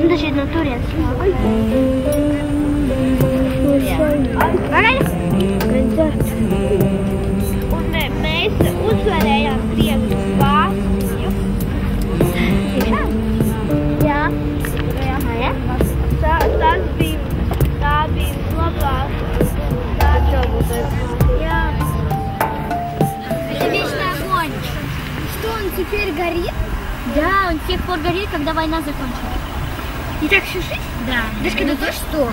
Daži no turienes. Un mēs uzvarējām Krievijas Vāciju. Tiešām? Jā. Tā bija labāk. Jā. Это вечный огонь. Что, он теперь горит? Да, он с тех пор горит, когда война закончилась. И так всю жизнь? Да. Даже когда то что? Да.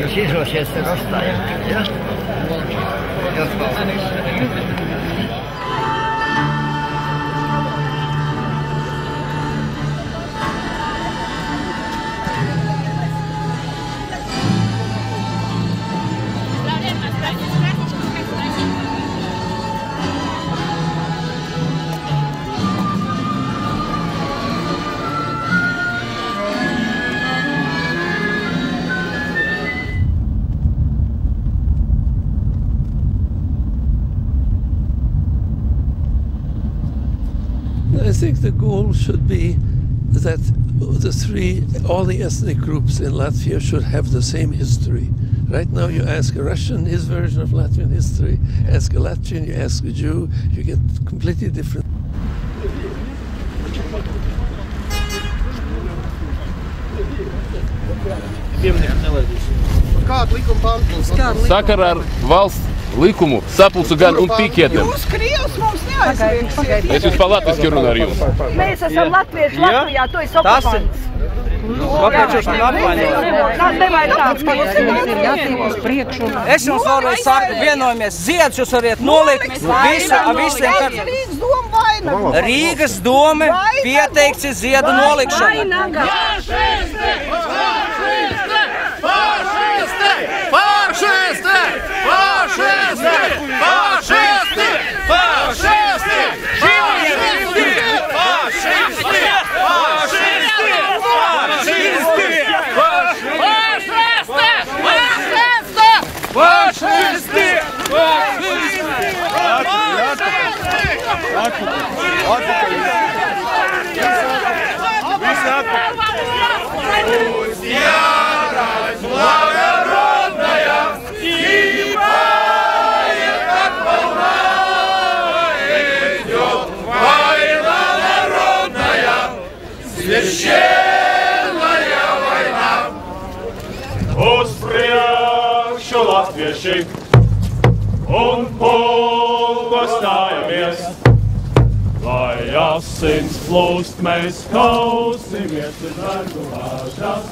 Sisäisesti rostaa I think the goal should be that all the ethnic groups in Latvia should have the same history. Right now you ask a Russian his version of Latvian history, ask a Latvian, you ask a Jew, you get completely different. Kādu likumu pantu? Sakarā ar valsts likumu sapulcu gan un piketiem. Jūs Krievs mums neaizvērsiet. Es jūs pa latviski runāju ar jums. Mēs esam latvieši Latvijā, tu esi okupants. Kāpēc man apvainot? Es jums vēlreiz saku, vienojamies, ziedus jūs variet nolikt visiem. Rīgas dome pieteikts ziedu nolikšanu. Fašisti! Fašisti! Fašisti! Fašisti! Fašisti! Fašisti! Fašisti! Священная война! Uz priekšu latvieši un pulko stājamies, lai asins plūst, mēs kausimies uz vergu vāršas.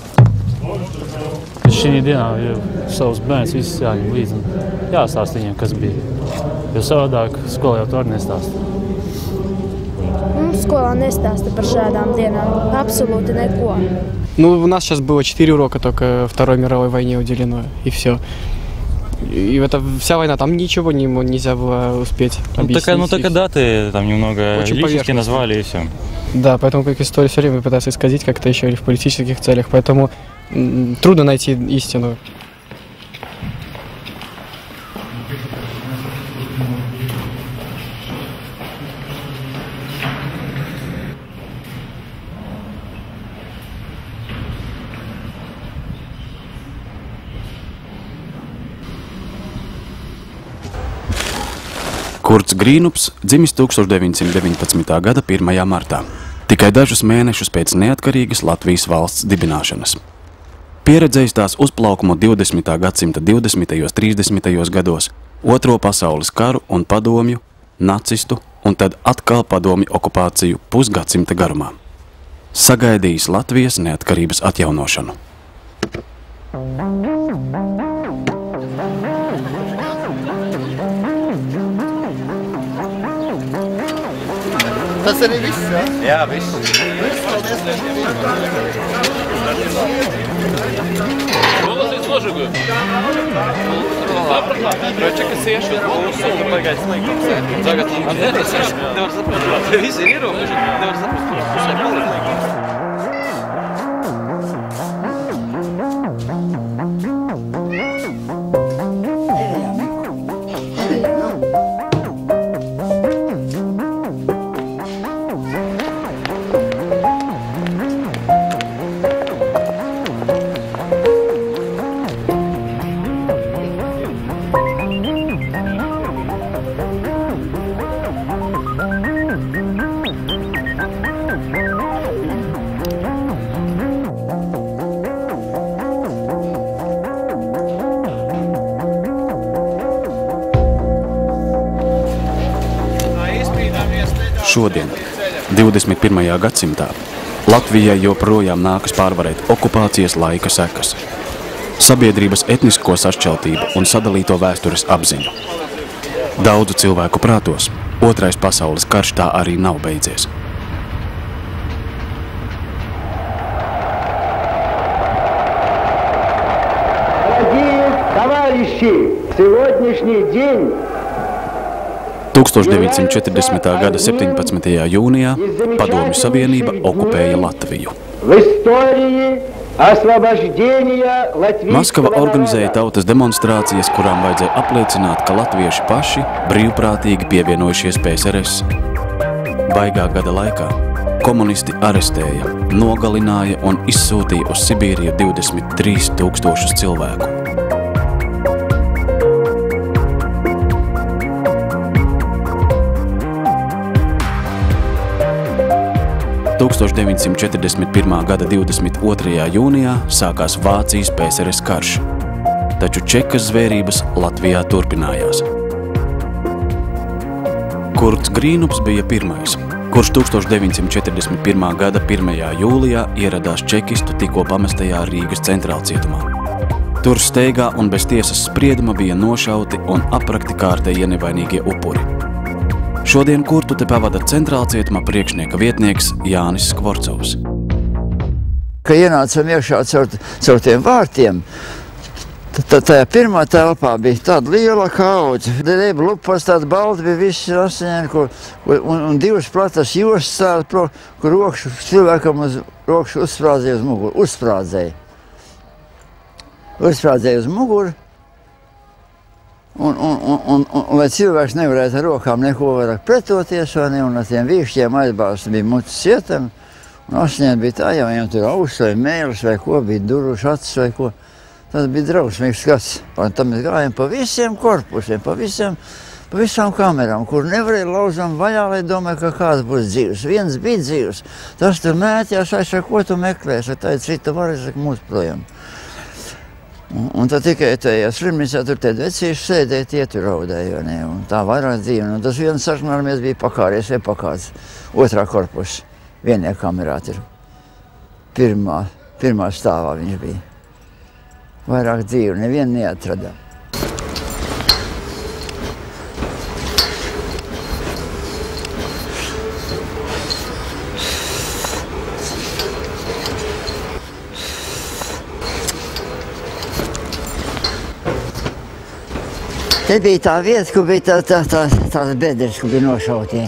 Šī dienā jau savus bērns visus jāņem līdzi un jāstāst viņiem, kas bija. Jo savādāk skolā jau to arī nestāsta. Школа не стаста par šādām dienām. Абсолютно neko. Ну, у нас сейчас было 4 урока только Второй мировой войне уделено, и все. И это вся война, там ничего нельзя было успеть объяснить. Ну, только даты там немного личности назвали, и все. Да, поэтому как история все время пытается исказить как-то еще или в политических целях, поэтому трудно найти истину. Kurts Grīnups dzimis 1919. gada 1. martā, tikai dažus mēnešus pēc neatkarīgas Latvijas valsts dibināšanas. Pieredzējis tās uzplaukumu 20. gadsimta 20. 30. gados, Otro pasaules karu un padomju, nacistu un tad atkal padomju okupāciju pusgadsimta garumā. Sagaidījis Latvijas neatkarības atjaunošanu. Tas arī viss, jā? Jā, viss. Nolasīt složugu. Proča, kas iešu uz būsu, un pagaidz līgums. Tagad mums nevar saprast. Visi ir ierobeži. Nevar saprast, kurš pusē paliek līgums. Šodien, 21. gadsimtā, Latvijai joprojām nākas pārvarēt okupācijas laika sekas, sabiedrības etnisko sašķeltību un sadalīto vēstures apziņu. Daudzu cilvēku prātos Otrais pasaules karš tā arī nav beidzies. Товарищи, сегодняшний день 1940. gada 17. jūnijā Padomju Savienība okupēja Latviju. Maskava organizēja tautas demonstrācijas, kurām vajadzēja apliecināt, ka latvieši paši brīvprātīgi pievienojušies PSRS. Baigā gada laikā komunisti arestēja, nogalināja un izsūtīja uz Sibīriju 23 000 cilvēku. – 1941. gada 22. jūnijā sākās Vācijas PSRS karš, taču čekas zvērības Latvijā turpinājās. Kurts Grīnups bija pirmais, kurš 1941. gada 1. jūlijā ieradās čekistu tikko pamestajā Rīgas centrālcietumā. Tur steigā un bez tiesas sprieduma bija nošauti un aprakti kārtējie nevainīgie upuri. Šodien Kurtu te pavada centrālcietuma priekšnieka vietnieks Jānis Skvorcovs. Kad ienācam iekšā caur tiem vārtiem, tad tajā pirmā telpā bija tāda liela kaudze. Dēba lupas, tāda balta bija visi asiņaini, un divas platas jostas, kur rokšu cilvēkam uz rokšu uzsprādzēja uz muguru. Uzsprādzēja uz muguru. Un lai cilvēks nevarētu ar rokām neko vairāk pretoties, un ar tiem vīkšķiem aizbāzt bija mucas cietami, un asiņaini bija tā, ja viņam tur auss vai mēlis vai ko, bija duruši acis vai ko. Tas bija drausmīgs skats. Un tad mēs gājām pa visiem korpusiem, pa visām kamerām, kur nevarēja lauzām vaļā, lai domāju, ka kāds būs dzīvs. Viens bija dzīvs, tas tur mētījās, aizsaka, ko tu meklēsi, tā ir cita var, es saku, mūs projām. Un tad tikai tajā slimnīcā tur tie vecīši sēdēja, tie tur raudēja, un tā vairāk dzīve. Un tas viens sarkanarmies bija pakāries vai pakāds, otrā korpusa, vienajā kamerā tur. Pirmā stāvā viņš bija. Vairāk dzīve, nevienu neatradā. Te bija tā vieta, kur bija tās bedres, kur bija nošautie.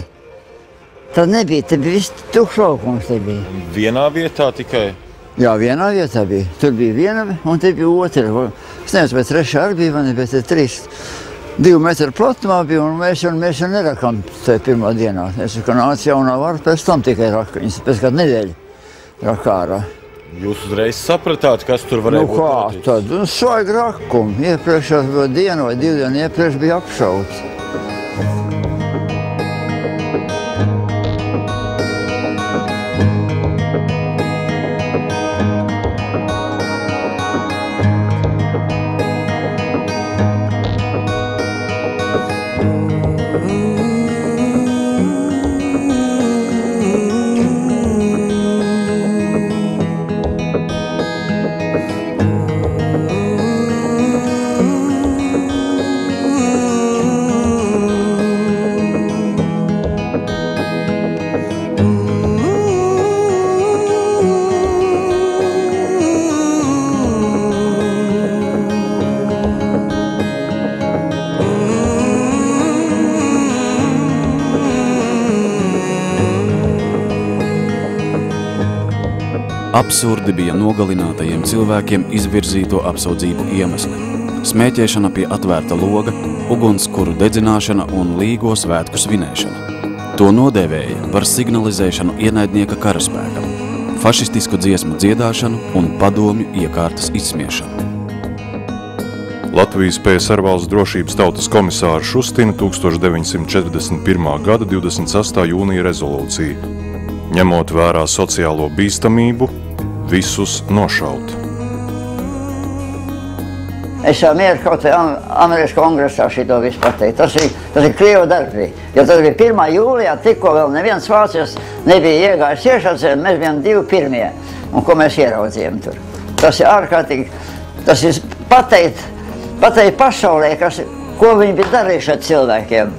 Tad nebija, te bija viss tukšs laukums te bija. Vienā vietā tikai? Jā, vienā vietā bija. Tur bija viena, un te bija otra. Es nezinu, vai trešā arī bija, bet te 2 metru platumā bija, un mēs jau nerakām tajā pirmā dienā. Es saku, ka nāca jaunā vara, pēc tam tikai raka, viņas pēc kādu nedēļu raka ārā. Jūs uzreiz sapratāt, kas tur varēja būt noticis? Kā tad? Svaigi rakumi. Iepriekšās bija dienu vai 2 dienu iepriekš bija apšauts. Absurdi bija nogalinātajiem cilvēkiem izvirzīto apsūdzību iemesli. Smēķēšana pie atvērta loga, ugunskura dedzināšana un līgo svētku svinēšana. To nodēvēja par signalizēšanu ienaidnieka karaspēkam, fašistisku dziesmu dziedāšanu un padomju iekārtas izsmiešanu. Latvijas PSR valsts drošības tautas komisāra Šustina 1941. gada 28. jūnija rezolūcija. Ņemot vērā sociālo bīstamību, visus nošaut. Es jau mieru kaut vai Amerikas kongresā šito visu pateikt. Tas ir Krievu darbība. Jo tas bija 1. jūlijā, tikko vēl neviens vācijas nebija iegājis iešācē, mēs bijām 2 pirmie. Un ko mēs ieraudzījām tur. Tas ir ārkārtīgi, tas ir pateikt pasaulē, ko viņi bija darījuši ar cilvēkiem.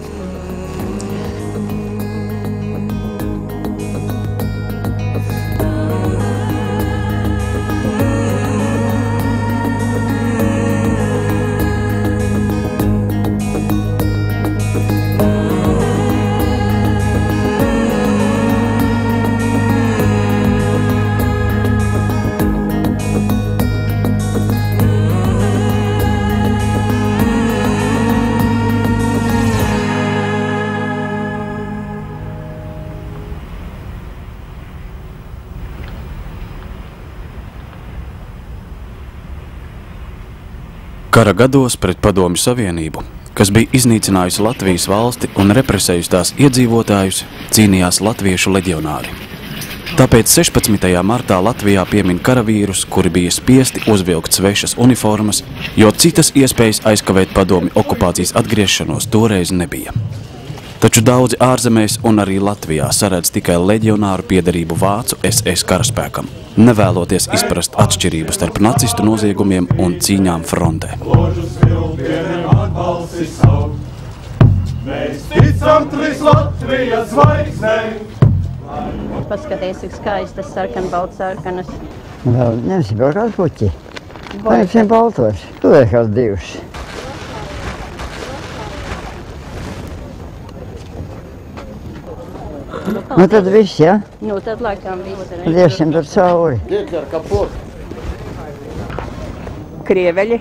Kara gados pret Padomju Savienību, kas bija iznīcinājusi Latvijas valsti un represējusi tās iedzīvotājus, cīnījās latviešu leģionāri. Tāpēc 16. martā Latvijā piemin karavīrus, kuri bija spiesti uzvilkt svešas uniformas, jo citas iespējas aizkavēt Padomju okupācijas atgriešanos toreiz nebija. Taču daudzi ārzemēs un arī Latvijā saredz tikai leģionāru piederību vācu SS karaspēkam, nevēloties izprast atšķirību starp nacistu noziegumiem un cīņām frontē. Mēs ticam trīs Latvijas zvaigznēm. Paskaties, cik skaistas sarkanbaltsarkanas. Vēl nevis vēl kāds puķi. Vai visiem baltos. Tu vēl kāds divs. Nu tad viss, ja? Nu tad laikam viss. Tad iesim tur cauri. Hitler kaput. Krieveļi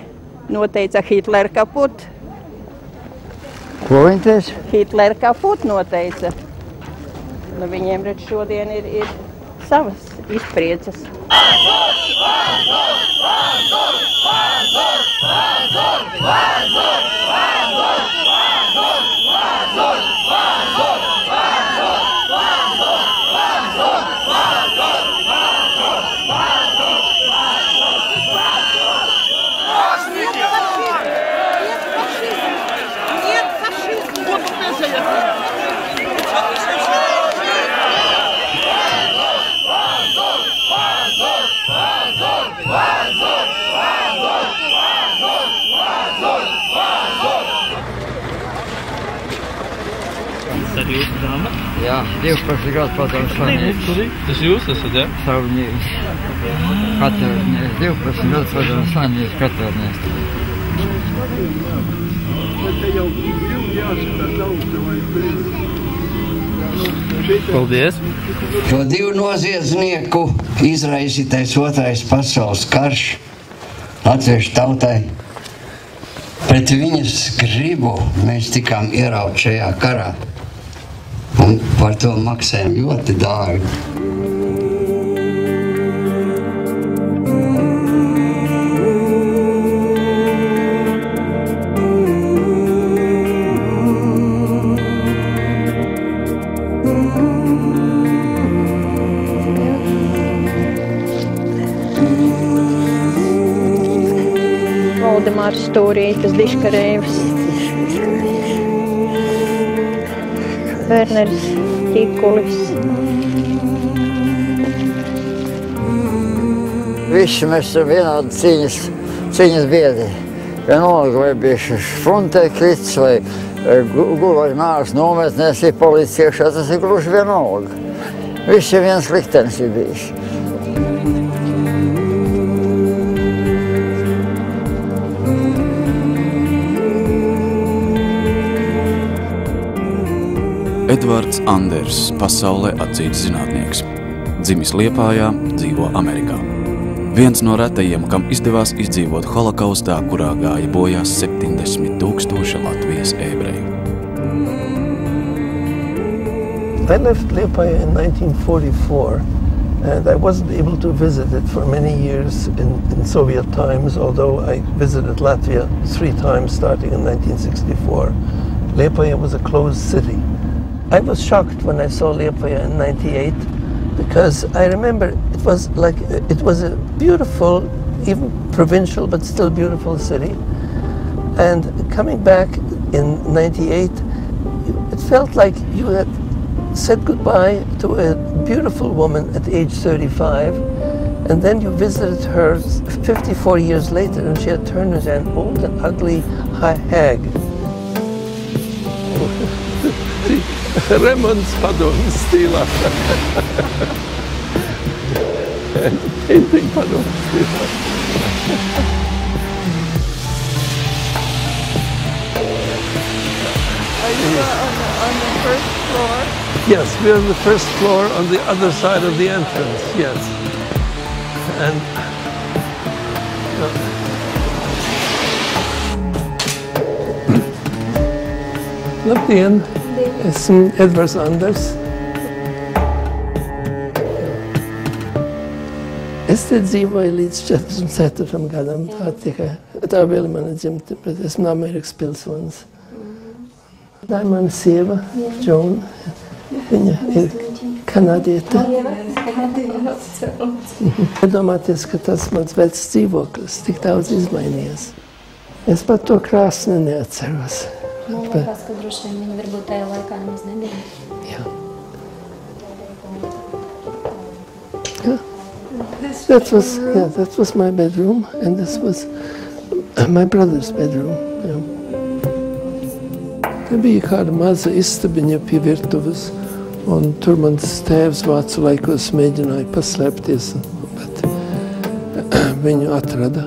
noteica Hitler kaput. Ko viņi teica? Hitler kaput noteica. Nu, viņiem redz šodien ir savas izprieces. Tas ir jūsu grāmata? Jā, 12 gadu padomu slimnīca. Tas jūs esat, ja? Savnīgs. Katērnieks. 12 gadu padomu slimnīca katērnieks. Paldies! Šo 2 noziedznieku izraisītais 2. pasaules karš latviešu tautai. Pret viņas gribu mēs tikām ierauti šajā karā. Un par to maksājam ļoti dārgi. Valdemārs Stūrītis, Diškarēvs, Werneris Tikulis. Visi mēs esam vienādi cīņas biedri. Vienalga, vai bija frontē krits, vai guva nāks nometnēs, ir policija iekšā, tas ir gluži vienalga. Visi viens liktenis ir bijis. Edvards Anders, pasaulē atzīts zinātnieks. Dzimis Liepājā, dzīvo Amerikā. Viens no retajiem, kam izdevās izdzīvot holokaustā, kurā gāja bojās 70,000 Latvijas ebreju. I left Liepaja in 1944, and I wasn't able to visit it for many years in Soviet times, although I visited Latvia 3 times starting in 1964. Liepaja was a closed city. I was shocked when I saw Liepaja in 98 because I remember it was a beautiful, even provincial, but still beautiful city. And coming back in 98, it felt like you had said goodbye to a beautiful woman at age 35, and then you visited her 54 years later, and she had turned into an old and ugly hag. Remonds padomu stīlā. Painting padomu stīlā. Are you on the first floor? Yes, we're on the first floor on the other side of the entrance, yes. And labdien, esmu Edvards Anders. Es te dzīvoju līdz 44 gadam, tā vēl mana dzimta, bet esmu Amerikas pilsonis. Tā ir mana sieva, Joan. Viņa ir kanadieta. Iedomāties, ka tas mans vecs dzīvoklis tik daudz izmainījies. Es pat to krāsni neatceros. Man liekas, ka droši vien viņa varbūt tajā laikā nemaz nebija. Jā. That was my bedroom, and this was my brother's bedroom. Yeah. Te bija kāda maza istabiņa pie virtuves, un tur mans tēvs vācu laikos mēģināja paslēpties, bet viņu atrada.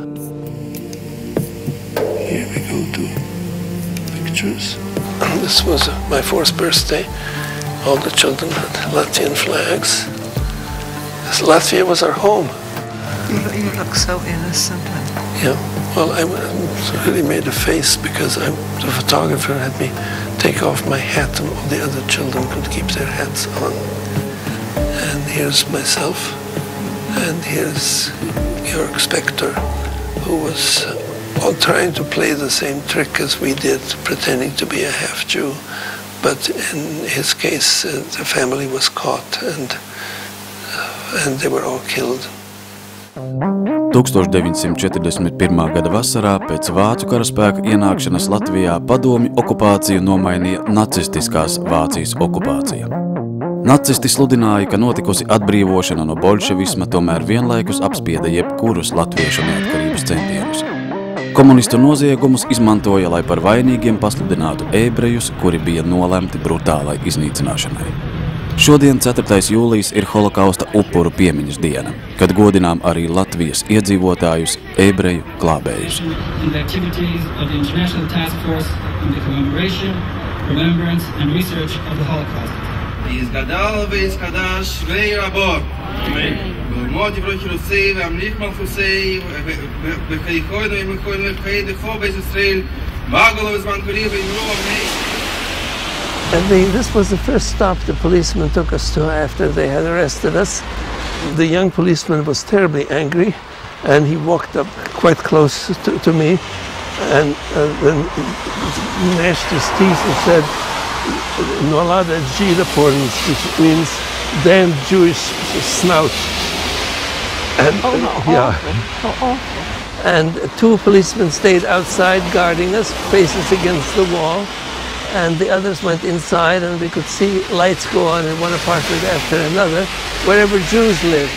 Here we go to pictures. This was my 4th birthday. All the children had Latvian flags. Latvia was our home. You look so innocent. Yeah. Well, I really made a face because the photographer had me take off my hat and all the other children could keep their hats on. And here's myself, and here's Georg Spector, who was trying to play the same trick as we did, pretending to be a half-Jew. But in his case, the family was caught and they were all killed. 1941. gada vasarā pēc vācu karaspēka ienākšanas Latvijā padomju okupāciju nomainīja nacistiskās Vācijas okupācija. Nacisti sludināja, ka notikusi atbrīvošana no boļševisma tomēr vienlaikus apspieda jebkurus latviešu neatkarības centienus. Komunistu noziegumus izmantoja, lai par vainīgiem pasludinātu ebrejus, kuri bija nolemti brutālai iznīcināšanai. Šodien 4. jūlijas ir holokausta upuru piemiņas diena, kad godinām arī Latvijas iedzīvotājus, ebreju glābējus. And this was the first stop the policeman took us to after they had arrested us. The young policeman was terribly angry, and he walked up quite close to me, and then gnashed his teeth and said, "Nolada Žīdaporns," which means damn Jewish snout. And, and 2 policemen stayed outside guarding us, faces against the wall. And the others went inside, and we could see lights go on in one apartment after another, wherever Jews lived.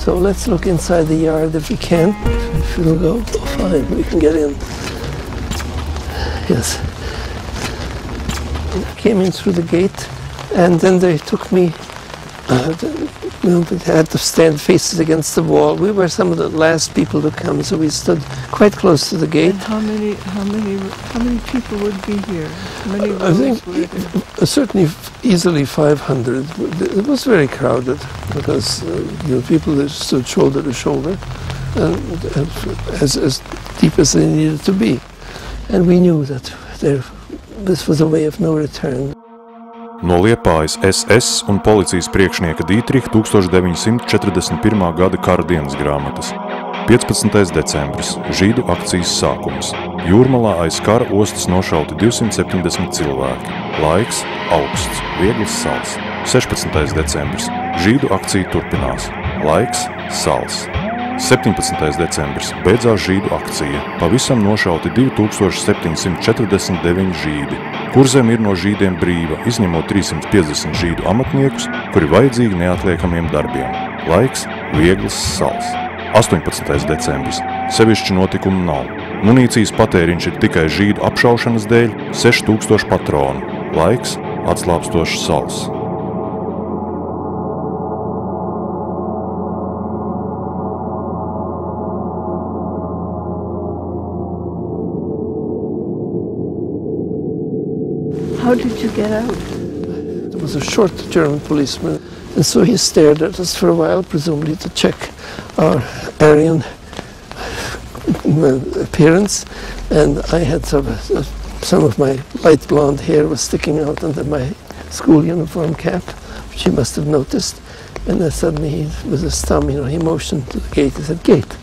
So let's look inside the yard if we can. If we'll go, oh, fine, we can get in. Yes. I came in through the gate. And then they took me We had to stand faces against the wall. We were some of the last people to come, so we stood quite close to the gate. And how many people would be here? How many I think certainly easily 500. It was very crowded because people that stood shoulder to shoulder, and as deep as they needed to be, and we knew that this was a way of no return. No Liepājas SS un policijas priekšnieka Dītriha 1941. gada kara dienas grāmatas. 15. decembris – žīdu akcijas sākums. Jūrmalā aiz kara ostas nošauti 270 cilvēki. Laiks – augsts, viegls sals. 16. decembris – žīdu akcija turpinās. Laiks – sals. 17. decembris – beidzās žīdu akcija. Pavisam nošauti 2749 žīdi. Kurzem ir no žīdiem brīva, izņemot 350 žīdu amatniekus, kuri vajadzīgi neatliekamiem darbiem. Laiks – viegls sals. 18. decembris – sevišķi notikumu nav. Munīcijas patēriņš ir tikai žīdu apšaušanas dēļ 6000 patronu. Laiks – atslāpstošs sals. How did you get out? There was a short German policeman, and so he stared at us for a while, presumably to check our Aryan appearance, and I had some of my light blonde hair was sticking out under my school uniform cap, which he must have noticed, and then suddenly with his thumb, he motioned to the gate. He said, "Gate."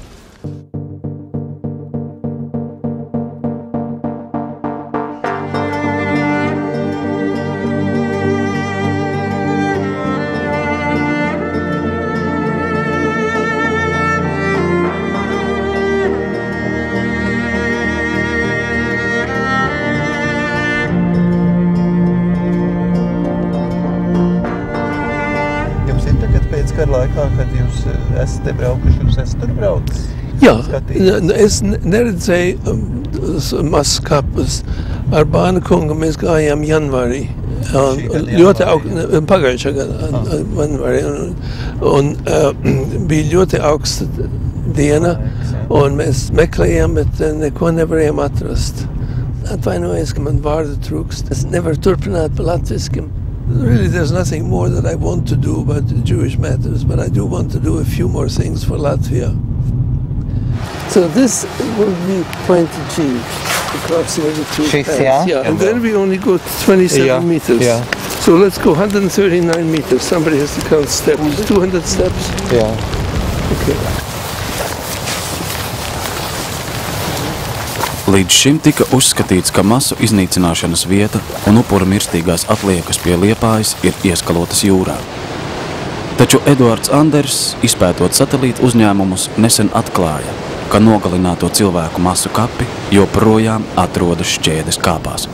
Kad jūs esat te braukuši, jūs esat tur braucis? Jā, es neredzēju mazs kapus. Ar bērnu kungu mēs gājām janvārī. Ļoti pagājušā gada janvārī. Un bija ļoti augsta diena, un mēs meklējām, bet neko nevarējām atrast. Atvainojos, ka man vārdu trūkst. Es nevaru turpināt pa latviski. Really, there's nothing more that I want to do about the Jewish matters, but I do want to do a few more things for Latvia. So this will be point G, approximately 2 paths. Yeah. And then we only go 27 meters. Yeah. So let's go 139 meters. Somebody has to count steps. 200 steps? Yeah. Okay. Līdz šim tika uzskatīts, ka masu iznīcināšanas vieta un upuru mirstīgās atliekas pie Liepājas ir ieskalotas jūrā. Taču Eduards Anders, izpētot satelītu uzņēmumus, nesen atklāja, ka nogalināto cilvēku masu kapi joprojām atrodas Šķēdes kāpās.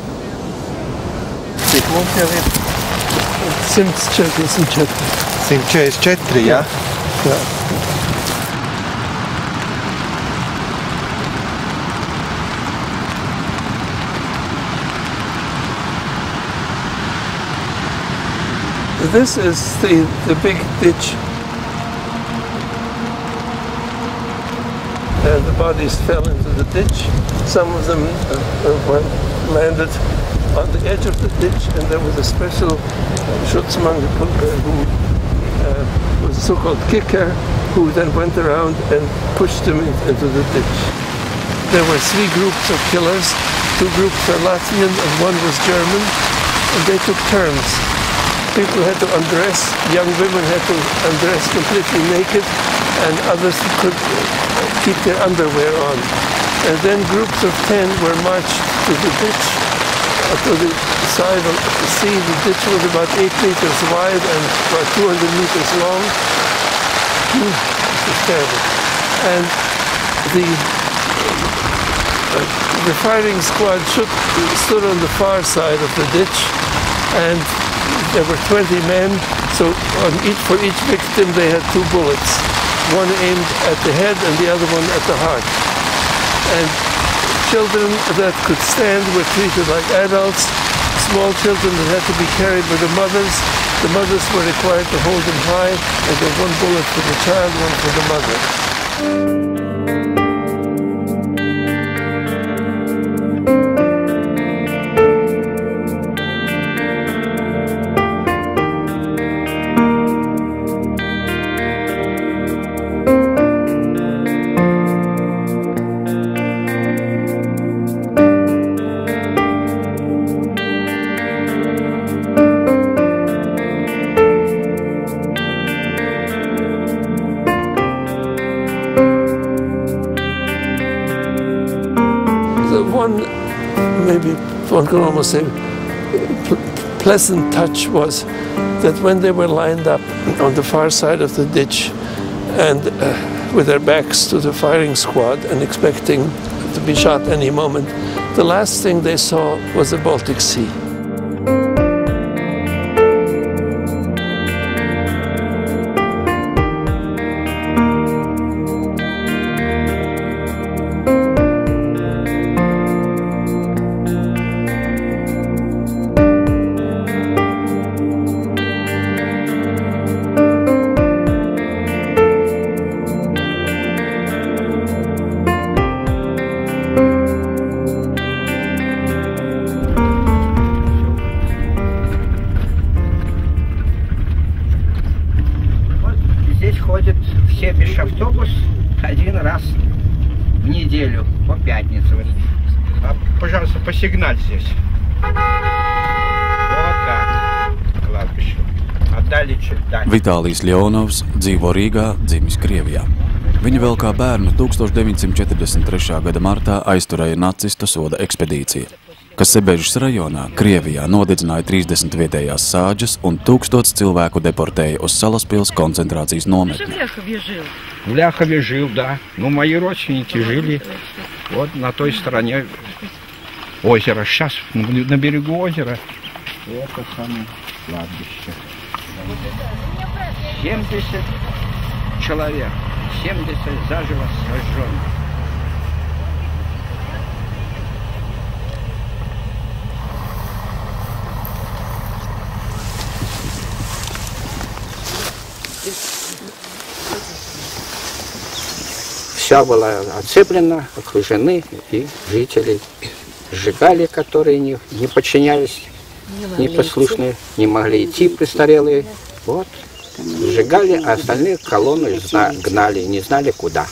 Cik mums jau ir? 144. 144, jā? Jā. This is the big ditch. The bodies fell into the ditch. Some of them landed on the edge of the ditch, and there was a special Schutzmann who was a so-called kicker, who then went around and pushed them into the ditch. There were 3 groups of killers. 2 groups were Latvian and 1 was German, and they took turns. People had to undress, young women had to undress completely naked, and others could keep their underwear on. And then groups of 10 were marched to the ditch, to the side of the sea. The ditch was about 8 meters wide and about 200 meters long. It was terrible. And the firing squad stood on the far side of the ditch, and there were 20 men, so for each victim they had 2 bullets. One aimed at the head and the other one at the heart. And children that could stand were treated like adults. Small children that had to be carried by the mothers The mothers were required to hold them high and give one bullet for the child, one for the mother. One could almost say pleasant touch was that when they were lined up on the far side of the ditch and with their backs to the firing squad and expecting to be shot any moment, the last thing they saw was the Baltic Sea. Все автобус один раз в неделю, по пятницам. Пожалуйста, посигналь здесь. Вот так, кладбище. А дальше. Vitālijs Ļonovs dzīvo Rīgā, dzimis Krievijā. Viņu vēl kā bērnu 1943. gada martā aizturēja nacistu soda ekspedīcija, kas Sebežas rajonā, Krievijā, nodedzināja 30 vietējās sāģes un 1000 cilvēku deportēja uz Salaspils концентрācijas nometni. В Ляхове жил, да. Ну, мои родственники жили вот на той стороне озера. Сейчас на берегу озера. Это самое кладбище. 70 человек. 70 заживо сожженных. Вся была оцеплена, окружены, и жители сжигали, которые не подчинялись, непослушные, не могли идти престарелые. Вот, сжигали, а остальные колонны гнали, не знали куда.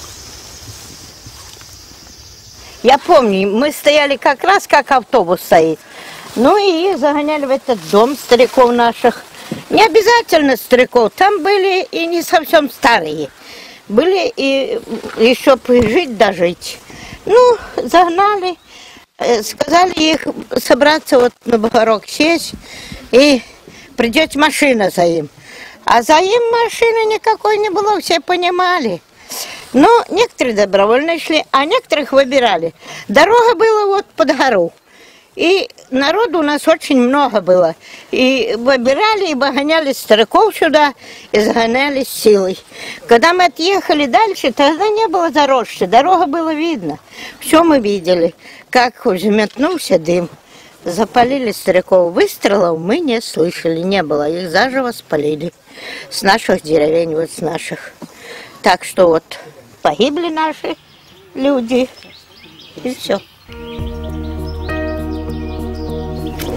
Я помню, мы стояли как раз, как автобус стоит. Ну и их загоняли в этот дом стариков наших. Не обязательно стариков, там были и не совсем старые. Были и еще жить дожить. Ну, загнали, сказали их собраться вот на бугорок сесть, и придет машина за им. А за им машины никакой не было, все понимали. Но некоторые добровольно шли, а некоторых выбирали. Дорога была вот под гору. И народу у нас очень много было. И выбирали, и выгоняли стариков сюда, и загоняли силой. Когда мы отъехали дальше, тогда не было заросшей, дорога было видно. Все мы видели, как взметнулся дым. Запалили стариков. Выстрелов мы не слышали, не было. Их заживо спалили. С наших деревень, вот с наших. Так что вот погибли наши люди, и все.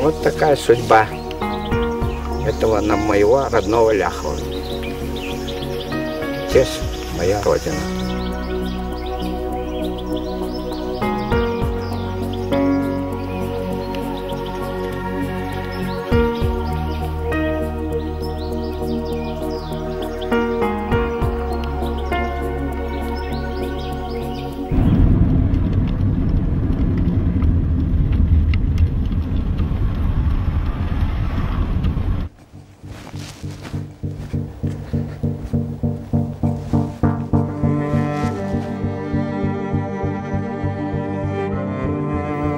Вот такая судьба этого моего родного Ляхова. Здесь моя родина.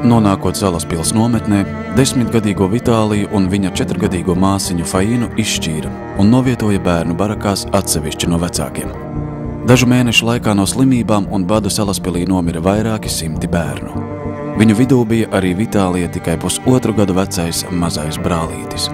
Nonākot Salaspils nometnē, 10-gadīgo Vitāliju un viņa 4-gadīgo māsiņu Fainu izšķīra un novietoja bērnu barakās atsevišķi no vecākiem. Dažu mēnešu laikā no slimībām un badu Salaspilī nomira vairāki simti bērnu. Viņu vidū bija arī Vitālija tikai 1,5 gadu vecais mazais brālītis.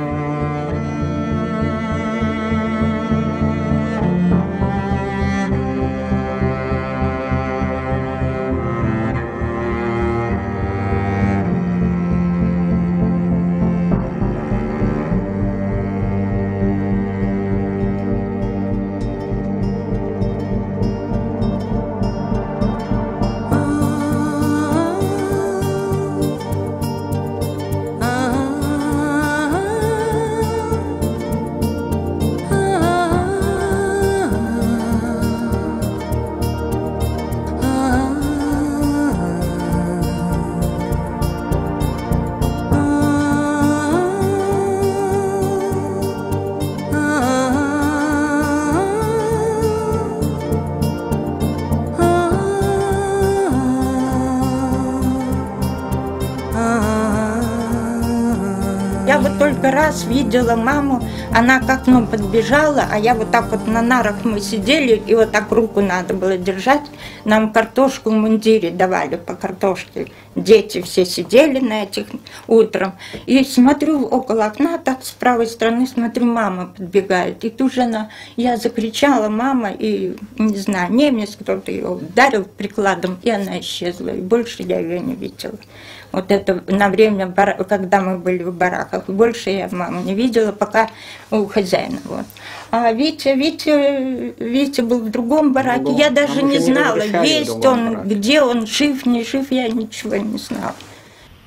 Первый раз видела маму, она к окну подбежала, а я вот так вот на нарах мы сидели, и вот так руку надо было держать. Нам картошку в мундире давали по картошке. Дети все сидели на этих утром. И смотрю около окна, так с правой стороны, смотрю, мама подбегает. И тут же я закричала, мама, и, не знаю, немец кто-то ее ударил прикладом, и она исчезла. И больше я ее не видела. Вот это на время, когда мы были в бараках. Больше я маму не видела, пока у хозяина. Вот. А Витя был в другом бараке. Я даже не знала, есть он, где он, жив, не жив, я ничего не знала.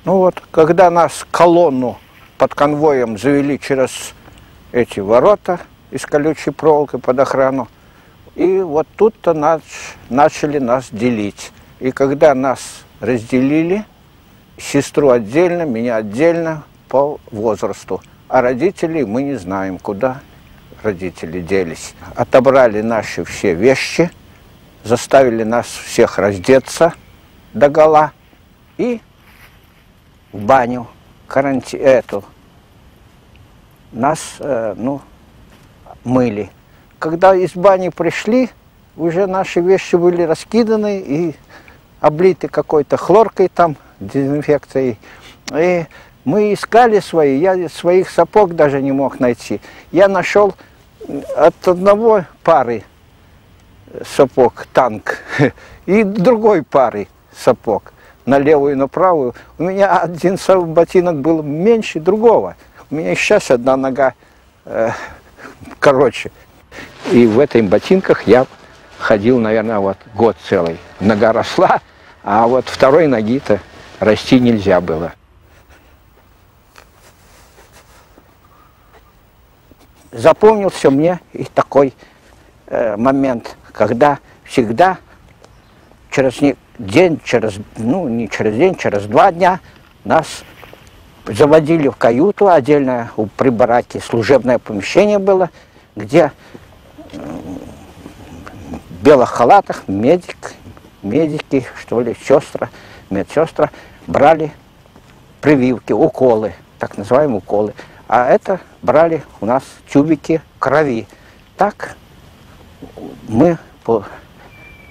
Ну вот, когда нас колонну под конвоем завели через эти ворота из колючей проволоки под охрану, и вот тут-то начали нас делить. И когда нас разделили, сестру отдельно, меня отдельно по возрасту. А родителей мы не знаем, куда родители делись. Отобрали наши все вещи, заставили нас всех раздеться догола и в баню, нас мыли. Когда из бани пришли, уже наши вещи были раскиданы и облиты какой-то хлоркой там, дезинфекцией. И мы искали свои, я своих сапог даже не мог найти. Я нашел от одного пары сапог танк и другой пары сапог на левую и на правую. У меня один ботинок был меньше другого. У меня сейчас одна нога короче. И в этих ботинках я ходил, наверное, вот год целый. Нога росла, а вот второй ноги-то расти нельзя было. Запомнился мне и такой момент, когда всегда через день, через 2 дня нас заводили в каюту, отдельно при бараке служебное помещение было, где в белых халатах медики, что ли, медсестра брали прививки, уколы, так называемые уколы. А это брали у нас тюбики крови. Так мы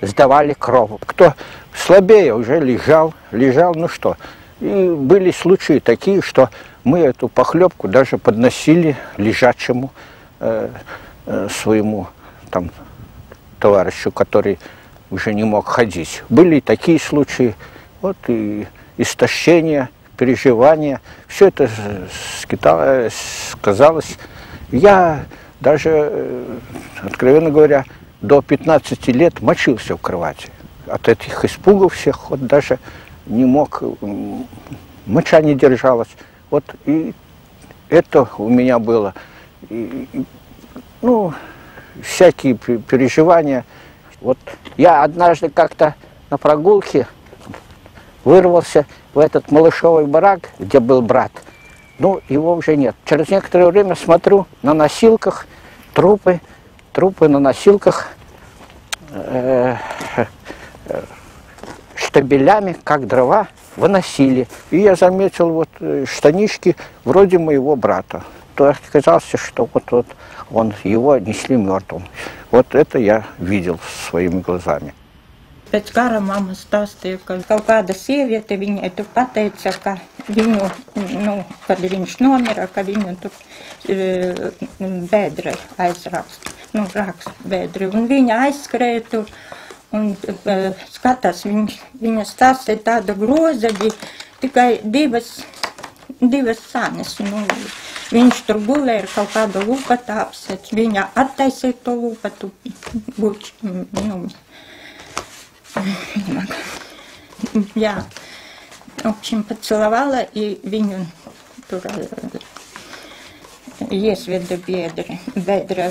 сдавали кровь. Кто слабее уже лежал, ну что. И были случаи такие, что мы эту похлебку даже подносили лежачему своему там товарищу, который уже не мог ходить. Были и такие случаи, вот и истощение, переживания, все это сказалось. Я даже, откровенно говоря, до 15 лет мочился в кровати. От этих испугов всех вот даже не мог, моча не держалась. Вот и это у меня было. Всякие переживания. Вот я однажды как-то на прогулке вырвался в этот малышовый барак, где был брат. Его уже нет. Через некоторое время смотрю на носилках, трупы на носилках, штабелями, как дрова, выносили. И я заметил вот штанишки вроде моего брата. То оказалось, что вот его несли мертвым. Вот это я видел своими глазами. Pēc kara mama stāstīja, ka kaut kāda sieviete viņai tur pateica, ka viņu, kad viņš nomira, ka viņu tur bēdre aizrakst, rakst bēdri. Un viņa aizskrēja tur un skatās, viņa stāstīja tāda groza bija tikai divas sanes. Viņš tur gulēja ar kaut kādu lupatu apsec, viņa attaisīja to lupatu buču, Я, в общем, поцеловала и viņu tur iesvieda bedra.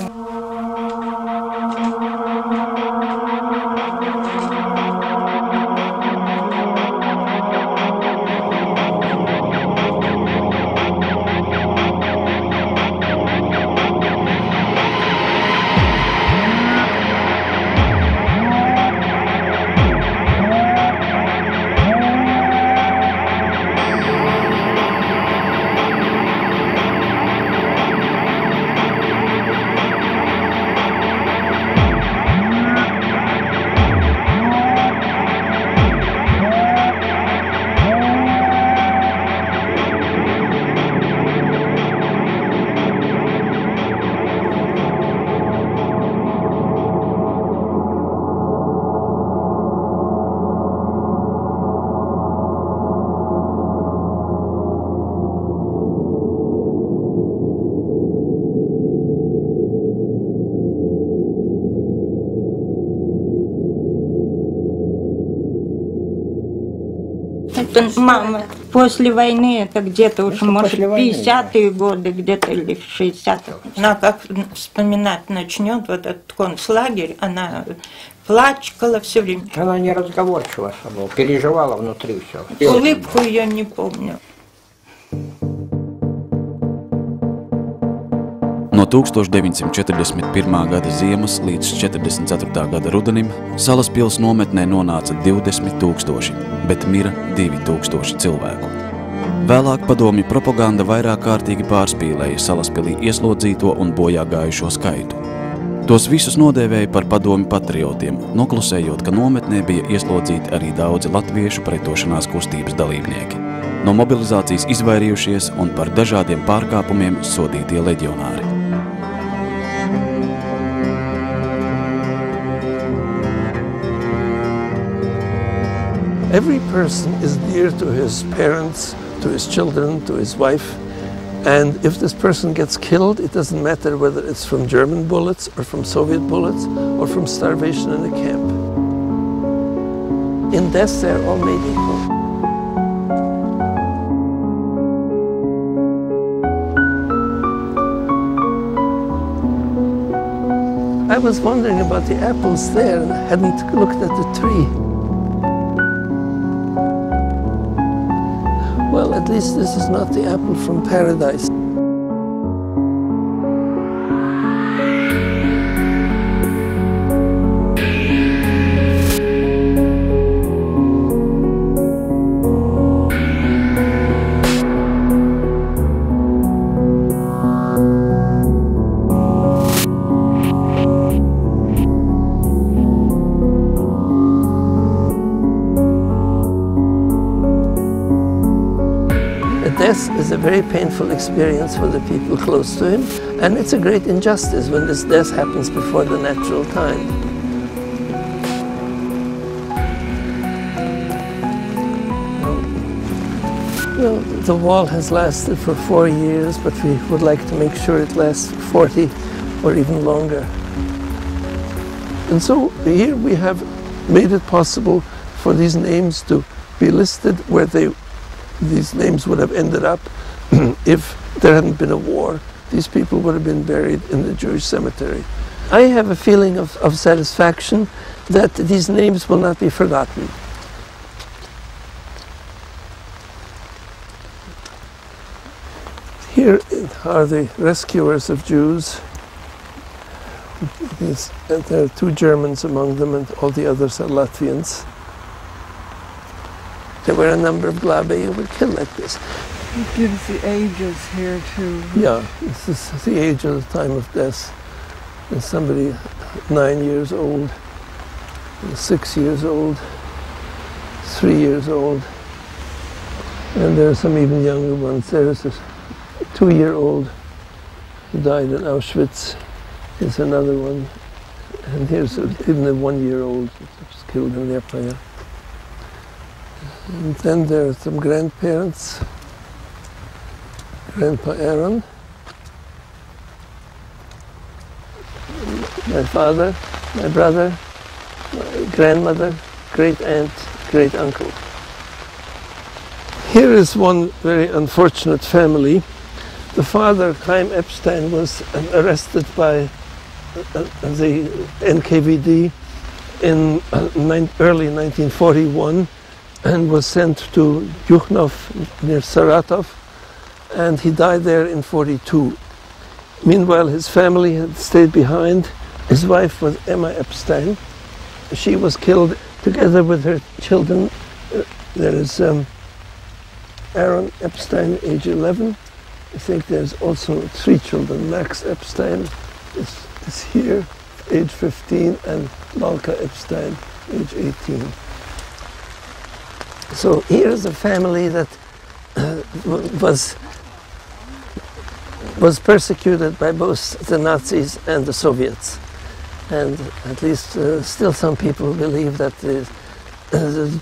Мама, после войны, это где-то уже, может, 50-е годы, где-то или 60-х. Она как вспоминать начнет вот этот концлагерь, она плачкала все время. Она не разговорчива была, переживала внутри все. Улыбку ее не помню. No 1941. Gada ziemas līdz 44. Gada rudenim Salaspils nometnē nonāca 20 000, bet mira 2000 cilvēku. Vēlāk padomju propaganda vairāk kārtīgi pārspīlēja Salaspilī ieslodzīto un bojā gājušo skaitu. Tos visus nodēvēja par padomju patriotiem, noklusējot, ka nometnē bija ieslodzīti arī daudzi latviešu pretošanās kustības dalībnieki, no mobilizācijas izvairījušies un par dažādiem pārkāpumiem sodītie leģionāri. Every person is dear to his parents, to his children, to his wife. And if this person gets killed, it doesn't matter whether it's from German bullets or from Soviet bullets or from starvation in a camp. In death, they're all made equal. I was wondering about the apples there and I hadn't looked at the tree. Well, at least this is not the apple from paradise. Death is a very painful experience for the people close to him, and it's a great injustice when this death happens before the natural time. Well, the wall has lasted for 4 years, but we would like to make sure it lasts 40 or even longer. And so here we have made it possible for these names to be listed where these names would have ended up if there hadn't been a war. These people would have been buried in the Jewish cemetery. I have a feeling of satisfaction that these names will not be forgotten. Here are the rescuers of Jews. There are 2 Germans among them and all the others are Latvians. There were a number of Glabe who were killed like this. It gives the ages here too. Yeah, this is the age of the time of death. There's somebody 9 years old, 6 years old, 3 years old, and there are some even younger ones. There's a 2-year-old who died in Auschwitz. Here's another one, and here's even a 1-year-old who was killed in Liepāja. And then there are some grandparents, Grandpa Aaron, my father, my brother, my grandmother, great aunt, great uncle. Here is one very unfortunate family. The father, Chaim Epstein, was arrested by the NKVD in early 1941. And was sent to Yukhnov near Saratov, and he died there in 1942. Meanwhile, his family had stayed behind. His wife was Emma Epstein. She was killed together with her children. There is Aaron Epstein, age 11. I think there's also 3 children. Max Epstein is here, age 15, and Malka Epstein, age 18. So here's a family that was persecuted by both the Nazis and the Soviets. And at least still some people believe that the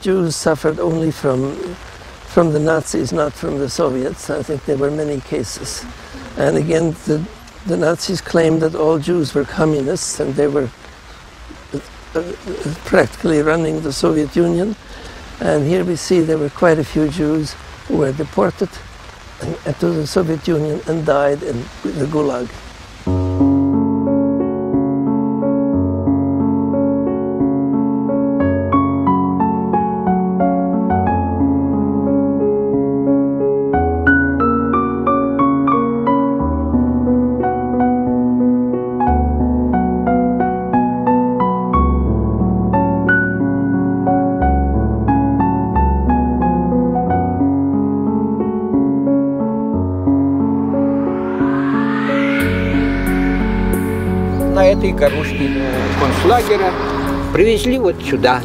Jews suffered only from the Nazis, not from the Soviets. I think there were many cases. And again, the Nazis claimed that all Jews were communists and they were practically running the Soviet Union. And here we see there were quite a few Jews who were deported to the Soviet Union and died in the Gulag. На этой горушке концлагеря привезли вот сюда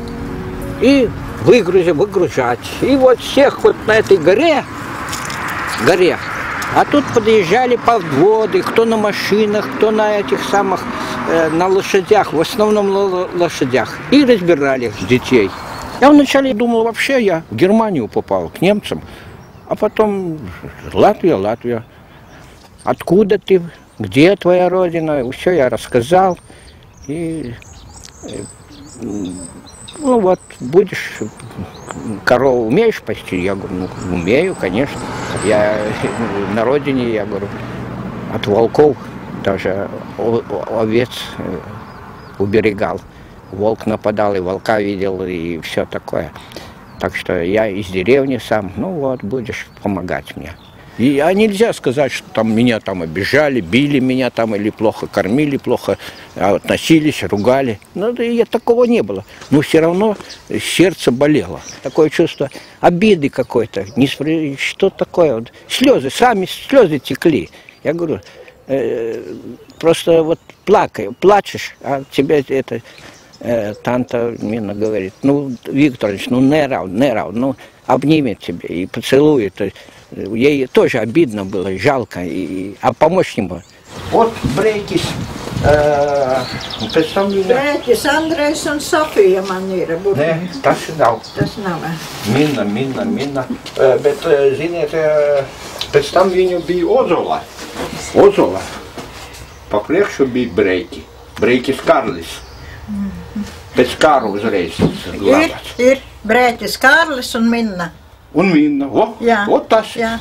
и выгружать. И вот всех вот на этой горе, а тут подъезжали подводы, кто на машинах, кто на этих самых, на лошадях, в основном на лошадях, и разбирали детей. Я вначале думал, вообще я в Германию попал, к немцам, а потом Латвия. Откуда ты? Где твоя родина? Все я рассказал. И, ну вот, будешь, корову умеешь пасти? Я говорю, ну, умею, конечно. Я на родине, я говорю, от волков даже овец уберегал. Волк нападал, и волка видел, и все такое. Так что я из деревни сам, ну вот, будешь помогать мне. И нельзя сказать, что там меня там обижали, били меня там, или плохо кормили, плохо относились, ругали. Ну, такого не было. Но все равно сердце болело. Такое чувство обиды какой-то. Что такое? Вот, слезы, сами слезы текли. Я говорю, просто вот плачешь, а тебе это... Танта Мина говорит, ну, Викторович, ну, не рад, ну, обнимет тебя и поцелует. Ей тоже обидно было, жалко, а помочь не было. Вот Breikis, pēc tam viņa... Breikis, Andrejs un Sofija man ir. Nē, tas nav. Tas nav. Minna. Bet, ziniet, pēc tam viņa bija Ozola. Pa priekšu bija Breikis Karlis. Pēc kāra uzreiz glābāts. Ir Breikis Kārlis un Minna. Un Minna, o tas. Jā.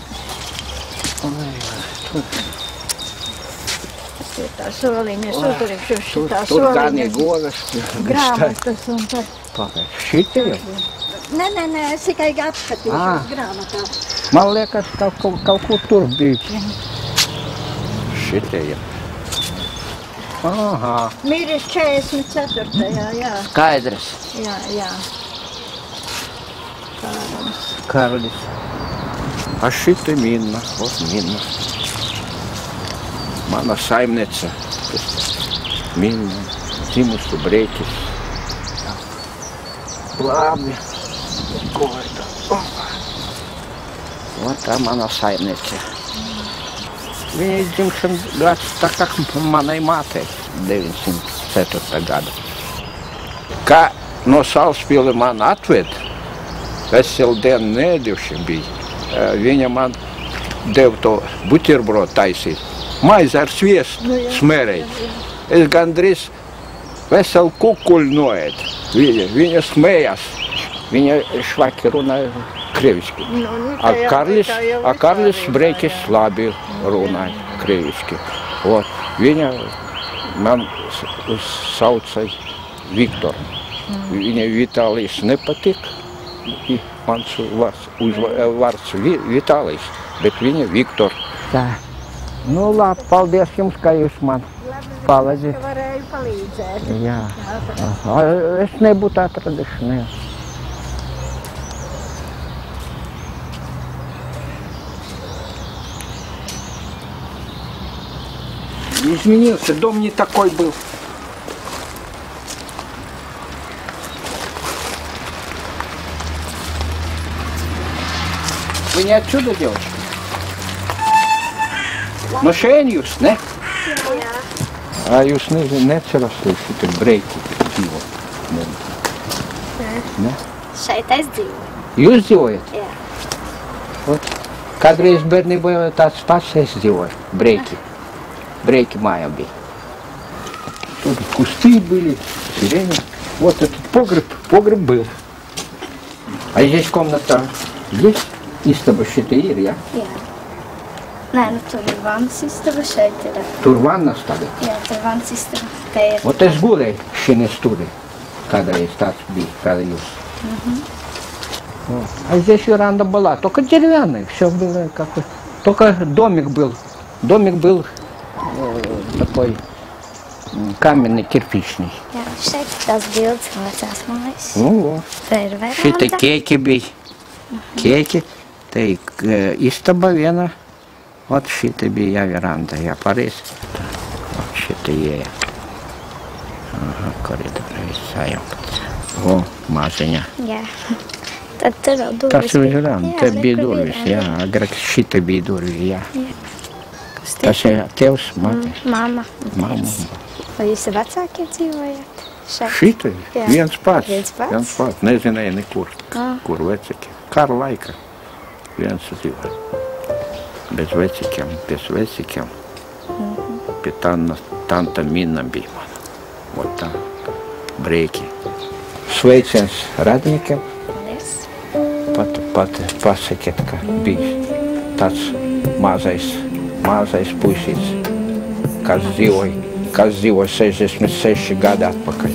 Tā soliņas uzturēšu šitā soliņas. Tur gan ir govas. Grāmatas un tā. Šitie jau? Nē, es tikai apskatīšos grāmatā. Man liekas, kaut kur tur bija. Šitie jau. Aha. Miris 44. Jā. Skaidrs. Jā. Karlis. A šita Minna, Minna. Mana saimniece. Minna, Timusu Breikis. Labi. Ko это? Вот tā mana saimniece. Viņa izdzimšana gads tā kā manai mātei, 904. gada. Kā no Salaspili man atved, veselu dienu neēduši bija. Viņa man deva to buterbrodu taisīt. Maize ar sviestu smērēt. Es gandrīz veselu kukuļu noēdu. Viņa smējās. Viņa švaki runāja krieviski. A Karlis Breikis labi runāja krieviski. Viņa man sauca Viktor. Viņai Vitālijs nepatika. Mans vārds Vitālijs, bet viņa Viktor. Tā. Nu labi, paldies jums, ka jūs man palīdzat. Varēju palīdzēt. Jā. Es nebūtu atraduši, ne. Изменился, дом не такой был. Вы не отсюда, девочка? No šeit jūs, ne? Jā. Jūs necerasties, ka Breiki dzīvo? Ne? Šeit es dzīvoju. Jūs dzīvojat? Jā. Kādreiz bērnībā tāds pats es dzīvoju, Breiki māja bija. Тут кусты были, сирени. Вот этот погреб был. А здесь комната есть? Истаба šitai ir, ja? Jā. Nē, nu tur ir vannas istaba, šeit ir. Tur vannas tagad? Jā, tur vannas istaba. Te ir. Вот es gulēju šiem stūri. Kādreiz tāds bija, kāda jūs. А здесь веранда была, только деревянная, все было как бы. Только домик был такой каменный, кирпичный. Jā, šeit tās bildes no vecās mājas. Nu, вот. Te ir veranda. Šitai kēki bija. Kēki, tai istaba viena. Вот šitai bija veranda, jā, pareizi. Šitai jēja. Aha, koridorā sajaukt. O, maziņa. Jā. Tad tur vēl durvis. Tas ir veranda, te bija durvis, jā. Agrāk šitai bija durvis, jā. Tas ir tevs, māte? Mama. Mama. Vai jūs vecākie dzīvojat? Šitai? Viens pats. Viens pats? Nezināja nekur, kur vecāki. Kara laika. Viens dzīvoja. Bez vecākiem. Pie tanta Minna bija man. Вот tā. Brēki. Sveiciens radniekiem. Pat pasakiet, ka bija tāds mazais puisīts, kas dzīvoja 66 gadi atpakaļ.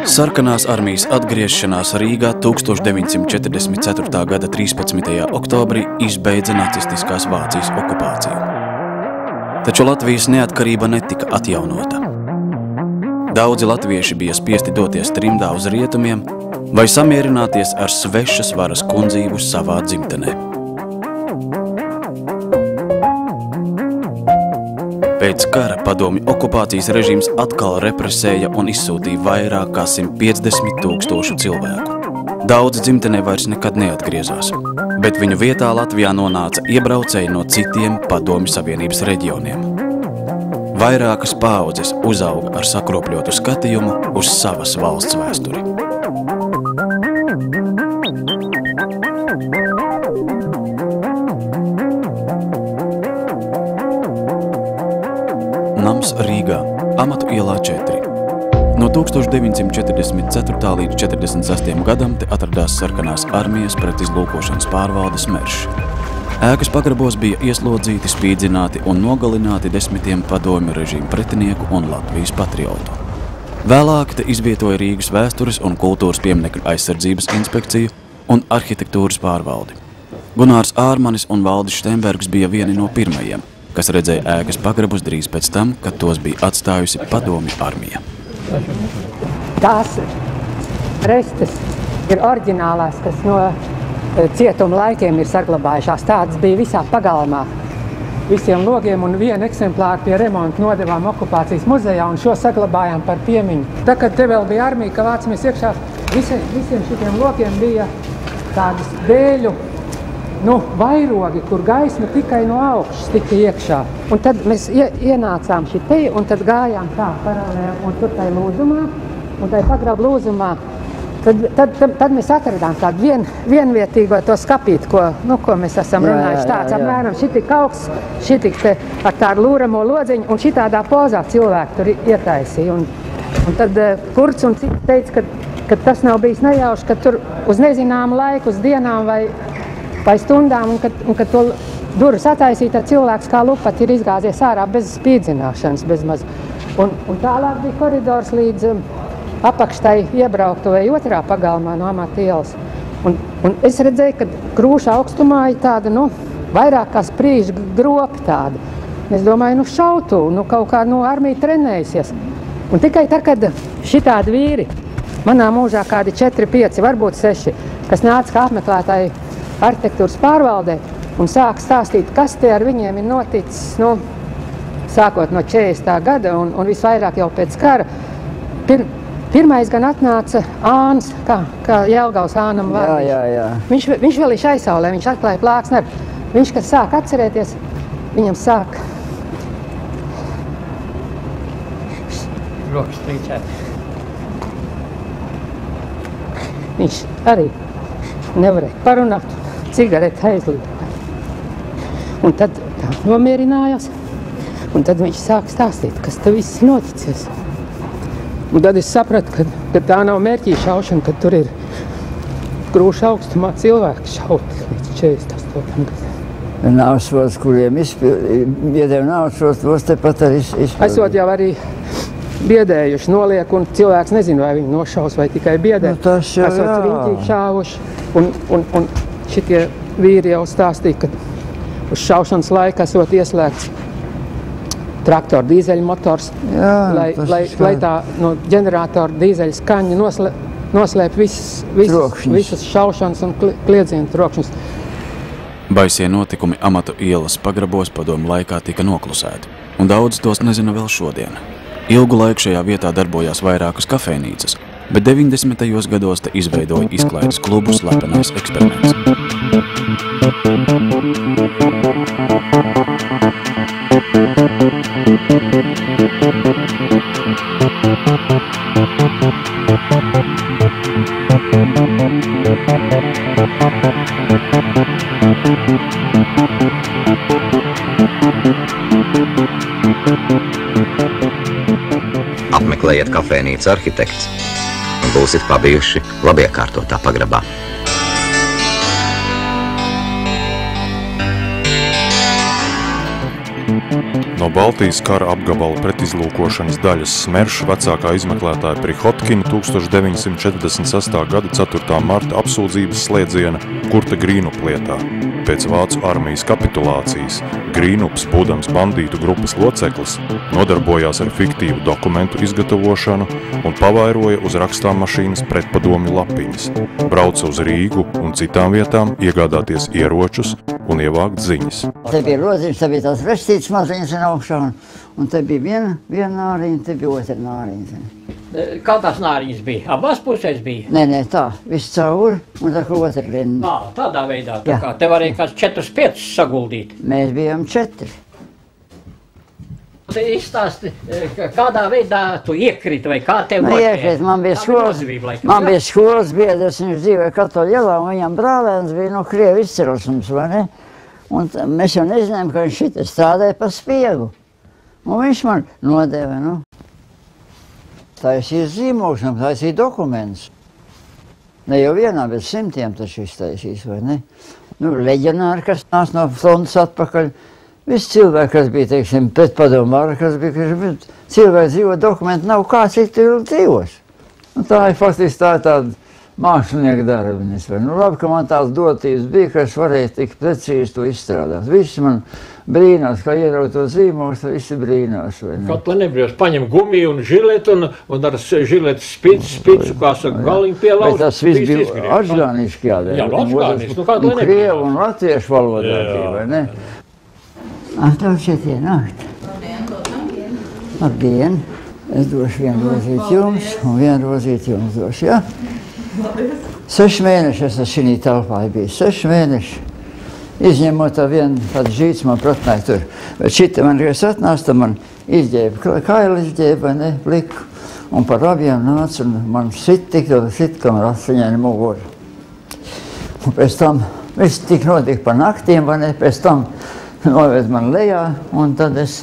Sarkanās armijas atgriešanās Rīgā 1944. gada 13. oktobrī izbeidza nacistiskās Vācijas okupāciju. Taču Latvijas neatkarība netika atjaunota. Daudzi latvieši bija spiesti doties trimdā uz rietumiem vai samierināties ar svešas varas kundzību savā dzimtenē. Pēc kara padomju okupācijas režīms atkal represēja un izsūtīja vairāk kā 150 000 cilvēku. Daudzi dzimtenē vairs nekad neatgriezās, bet viņu vietā Latvijā nonāca iebraucēji no citiem Padomju Savienības reģioniem. Vairākas paaudzes uzauga ar sakropļotu skatījumu uz savas valsts vēsturi. Nams Rīgā, Amatu ielā 4. No 1944. līdz 48. gadam te atradās sarkanās armijas pretizlūkošanas pārvaldes Meršs. Ēkas pagrabos bija ieslodzīti, spīdzināti un nogalināti desmitiem padomju režīmu pretinieku un Latvijas patriotu. Vēlāk te izvietoja Rīgas vēstures un kultūras pieminekļu aizsardzības inspekciju un arhitektūras pārvaldi. Gunārs Ārmanis un Valdis Štembergs bija vieni no pirmajiem, kas redzēja ēkas pagrabus drīz pēc tam, kad tos bija atstājusi padomju armija. Tās restes ir oriģinālās, kas no cietuma laikiem ir saglabājušās. Tādas bija visā pagalmā, visiem logiem, un vienu eksemplāru pie remonta nodevām okupācijas muzejā, un šo saglabājām par piemiņu. Tā, kad te vēl bija armija, ka vācamies iekšā, visiem šitiem logiem bija tādas dēļu vairogi, kur gaisma tikai no augšas tika iekšā. Un tad mēs ienācām šitei, un tad gājām tā paralēli, un tur tai lūzumā, un tai pagraba lūzumā. Tad mēs atradām tādu vienvietīgo to skapīti, ko mēs esam runājuši. Tāds apmēram šitik augsts, šitik te ar tādu lūramo lodziņu, un šitādā pozā cilvēki tur ietaisīja. Un tad Kurts un citi teica, ka tas nav bijis nejauši, ka tur uz nezināmu laiku, uz dienām vai stundām, un kad to durvis attaisīja, tad cilvēks kā lupat ir izgāzies ārā bez spīdzināšanas, bez maz. Un tālāk bija koridors līdz apakštai iebrauktuvei otrā pagalmā no Amata ielas. Un es redzēju, ka krūša augstumā ir tāda, vairāk kā sprīža gropi tāda. Es domāju, šautu, kaut kā armija trenējusies. Un tikai tad, kad šitādi vīri, manā mūžā kādi 4, 5, varbūt 6, kas nāca kā apmeklētāji arhitektūras pārvaldē un sāk stāstīt, kas te ar viņiem ir noticis, sākot no 40. gada un visvairāk jau pēc kara. Pirmais gan atnāca Āns, kā Jelgavas Ānam vārds. Jā. Viņš vēl ir šai saulē, viņš atklāja plāksni. Viņš, kad sāk atcerēties, viņam sāk rokas trīcēt. Viņš arī nevarēja parunāt, cigareti aizlīdot. Un tad tā nomierinājās, un tad viņš sāk stāstīt, kas te viss noticies. Un tad es sapratu, ka tā nav mērķī šaušana, ka tur ir grūši augstumā cilvēki šaut līdz 48 gadiem. Nāvsods, kuriem biedēja nāvsods, tos tepat arī izpildīja. Esot jau arī biedējuši noliek, un cilvēks nezina, vai viņi nošaus vai tikai biedē. Nu, tas jau, esot riņķīgi šāvuši, un šitie vīri jau stāstīja, ka uz šaušanas laika esot ieslēgts traktora dīzeļmotors, lai tā no ģeneratora dīzeļa skaņa noslēp visas šaušanas un kliedzienu trokšņus. Baisie notikumi Amatu ielas pagrabos padomu laikā tika noklusēti, un daudz tos nezina vēl šodien. Ilgu laiku šajā vietā darbojās vairākas kafejnīcas, bet 90. gados te izveidoja izklaides klubu Slepenais eksperiments. Apmeklējiet kafejnīcu Arhitekts un būsiet pabijuši labiekārtotā pagrabā. No Baltijas kara apgabala pretizlūkošanas daļas Smerš vecākā izmeklētāja Prihotkina 1946. gada 4. marta apsūdzības slēdziena Kurta Grīnup lietā. Pēc Vācu armijas kapitulācijas Grīnups, būdams bandītu grupas loceklis, nodarbojās ar fiktīvu dokumentu izgatavošanu un pavairoja uz rakstāmmašīnas pretpadomju lapiņas, brauca uz Rīgu un citām vietām iegādāties ieročus un ievākt ziņas. Te bija lodziņš, te bija tās restītas maziņas augšā, un te bija viena nāriņa, te bija otra nāriņa. Kā tās nāriņas bija? Abās pusēs bija? Nē, tā, viss cauri, un tā kā otra rinda. Tādā veidā, tā kā te varēja kāds 4-5 saguldīt. Mēs bijām 4. Te izstāsti, kādā veidā tu iekriti vai kā tev noķēri? Man bija skolas biedrs, viņš dzīvoja Katoļu ielā, un viņam brālēns bija no Krievu izcelsmes, vai ne? Un mēs jau nezinājām, ka viņš šitā strādāja par spiegu. Un viņš man nodeva, nu. Taisīja zīmokšanu, taisīja dokumentus. Ne jau vienā, bet 100 taču iztaisīs, vai ne? Nu, leģionāri, kas nāc no frontes atpakaļ. Visi cilvēki, kas bija, teiksim, pēc padomu vara, kas bija, cilvēki dzīvo, dokumenti nav kā citi dzīvos. Un tā ir faktiski tāda mākslinieka darbinis. Nu, labi, ka man tās dotības bija, ka es varēju tik precīzi to izstrādāt. Visi man brīnās, kā ieraut to zīmogus, visi brīnās. Kaut lai nebrīvs, paņem gumiju un žiletu un ar žiletu spicu, kā saka, galiņu pielauzt. Bet tas viss bija atžgāniski jādara. Jā, atžgāniski, nu kādu lai nebrīvs. Krievu un latviešu valodā, vai ne? Tev šeit ienākt. Labdien! Es došu vienu rozīt jums un vienu rozīt jums došu, jā? 6 mēneši es šī telpā biju, 6 mēneši. Izņemot tā vienu tādu žīts, man protnāja tur. Bet šita man, kad es atnācu, tad man izģēba, kaili izģēba, ne, pliku. Un par abiem nāca un man sit, ka man asiņaini muguri. Un pēc tam viss tik notika par naktīm, vai ne, pēc tam noved man lejā, un tad es,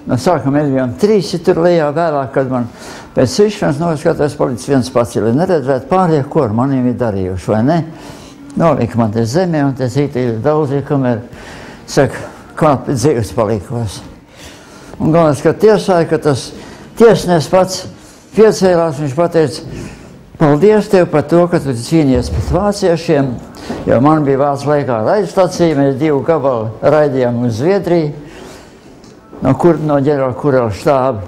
no sākam mēs bijām 3 tur lejā, vēlāk, kad man pēc sišanas noskatās palicis viens pats, lai neredzētu pārējie, ko ar maniem ir darījuši, vai ne? Nolika man te zemē, un te zītīja daudzi, kamēr, saka, kāpi dzīves palikos. Un galvenais, ka tiesāja, ka tas tiesnes pats piecēlās, viņš pateica, paldies tev par to, ka tu cīnies pret vāciešiem, jo man bija Vācu laikā raidstacija, mēs 2 gabalu raidījām uz Zviedriju, no ģenerāla Kurela štāba.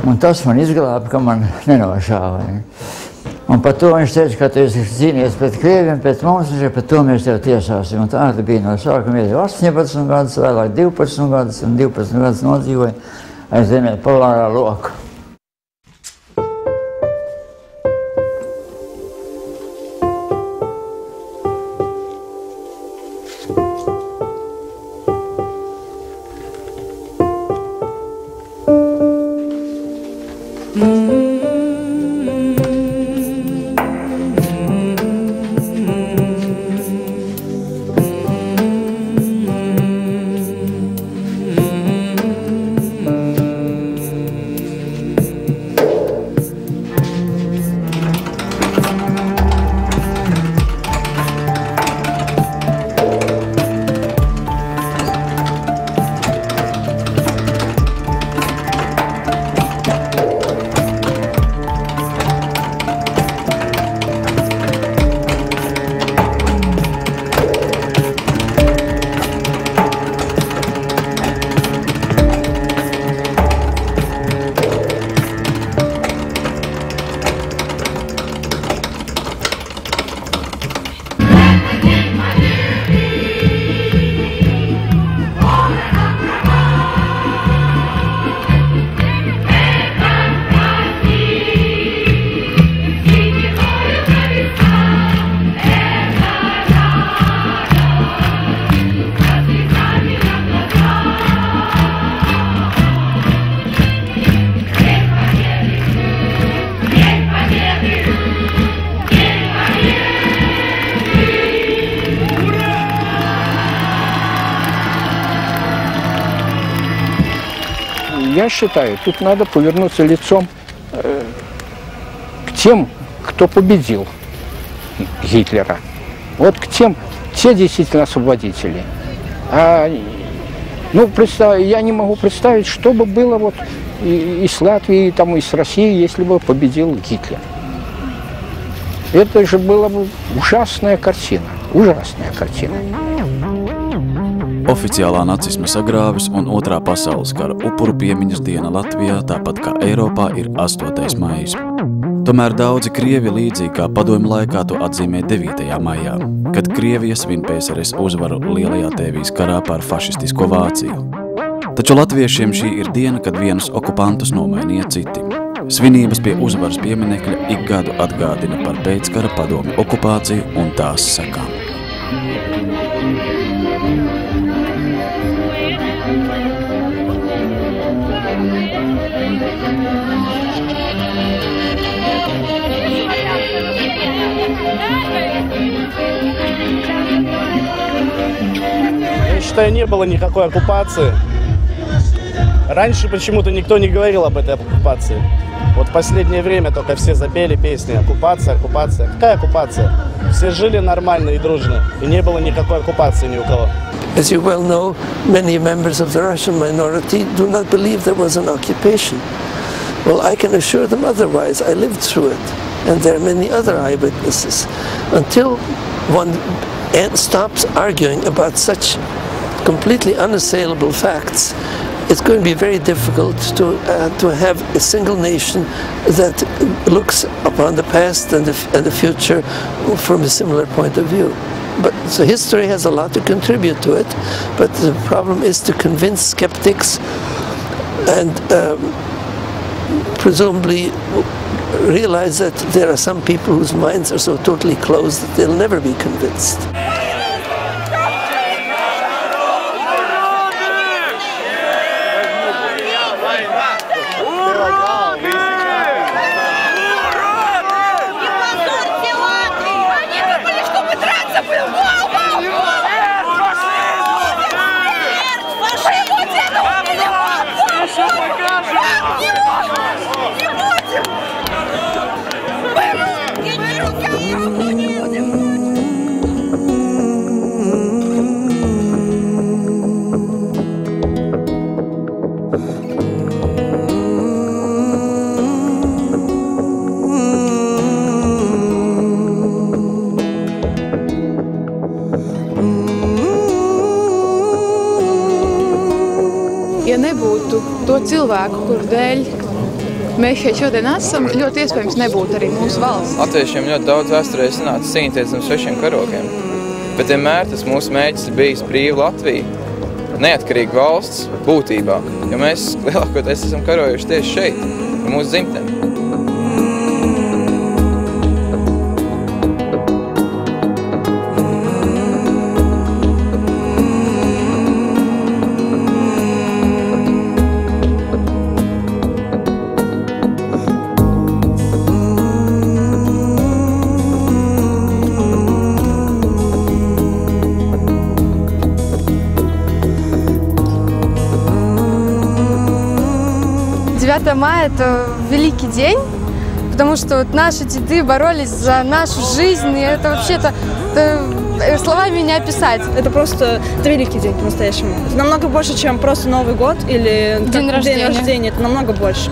Un tas man izglāba, ka man nenošāva. Un par to viņš teica, ka tu esi cīnies pret Krieviem, pret mums, un par to mēs tev tiesāsim. Un tā bija no sākuma 18 gadus, vēlāk 12 gadus, un 12 gadus nodzīvoja aiz zemē polārā loku. Я считаю, тут надо повернуться лицом к тем, кто победил Гитлера. Вот к тем, те действительно освободители. Я не могу представить, что бы было вот и с Латвии, там, и с Россией, если бы победил Гитлер. Это же была бы ужасная картина. Ужасная картина. Oficiālā nacisma sagrāvis un Otrā pasaules kara upuru piemiņas diena Latvijā, tāpat kā Eiropā, ir 8. maijs. Tomēr daudzi krievi līdzīgi kā padomju laikā to atzīmē 9. maijā, kad Krievija svin PSRS uzvaru Lielajā Tēvijas karā pār fašistisko Vāciju. Taču latviešiem šī ir diena, kad vienus okupantus nomainīja citi. Svinības pie uzvaras pieminekļa ik gadu atgādina par pēckara padomju okupāciju un tās sekām. Я считаю, не было никакой оккупации. Раньше почему-то никто не говорил об этой оккупации. Вот в последнее время только все запели песни «Оккупация, оккупация». Какая оккупация? Все жили нормально и дружно, и не было никакой оккупации ни у кого. As you well know, many members of the Russian minority do not believe there was an occupation. Well, I can assure them otherwise. I lived through it, and there are many other eyewitnesses. Until one stops arguing about such completely unassailable facts, it's going to be very difficult to have a single nation that looks upon the past and the future from a similar point of view. But so history has a lot to contribute to it, but the problem is to convince skeptics and presumably realize that there are some people whose minds are so totally closed that they'll never be convinced. Ja nebūtu to cilvēku, kur dēļ mēs šeit šodien esam, ļoti iespējams nebūtu arī mūsu valsts. Latviešiem ļoti daudz vēsturē sanāca cīnīties zem 6 karogiem, bet vienmēr tas mūsu mērķis ir bijis brīva Latvija, neatkarīga valsts būtībā, jo mēs lielākoties esam karojuši tieši šeit, mūsu dzimteni. 9 мая – это великий день, потому что вот наши деды боролись за нашу жизнь, и это вообще-то словами не описать. Это просто великий день по-настоящему. Это намного больше, чем просто Новый год или день рождения. Это намного больше.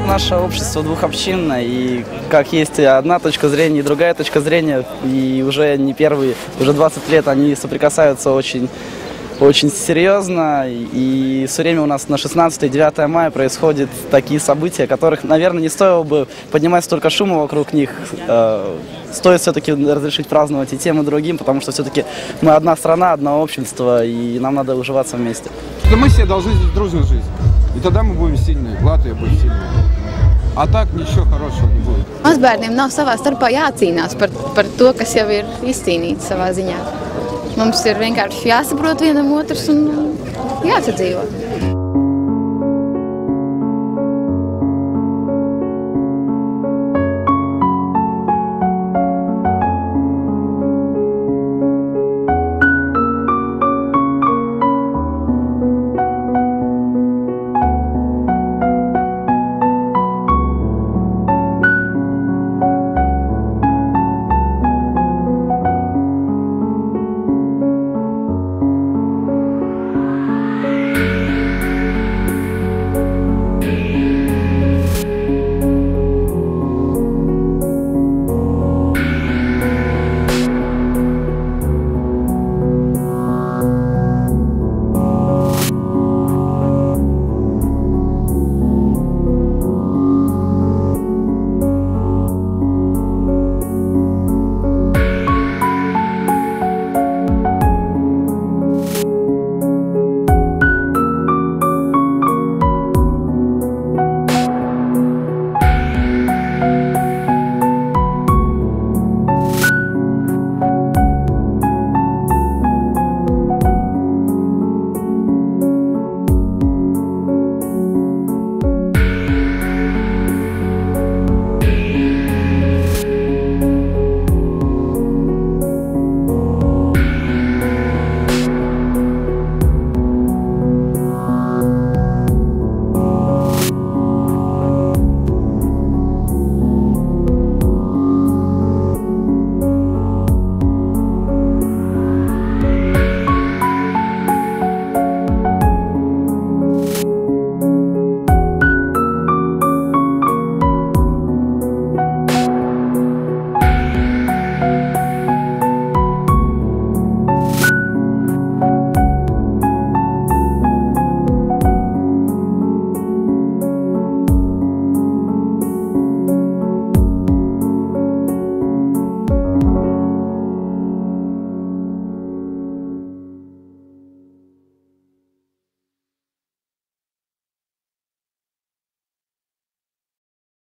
Наше общество двухобщинное, и как есть одна точка зрения и другая точка зрения, и уже не первые, уже 20 лет они соприкасаются очень серьезно, и все время у нас на 16 и 9 мая происходят такие события, которых, наверное, не стоило бы поднимать столько шума вокруг них. Стоит все-таки разрешить праздновать и тем, и другим, потому что все-таки мы одна страна, одно общество, и нам надо уживаться вместе. Мы все должны здесь дружно жить, и тогда мы будем сильны, Латвия будет сильной. А так ничего хорошего не будет. Mazbērniem nav savā starpā jācīnās par to, kas jau ir izcīnīts savā ziņā. Mums ir vienkārši jāsaprot vienam otrs un jāsadzīvo.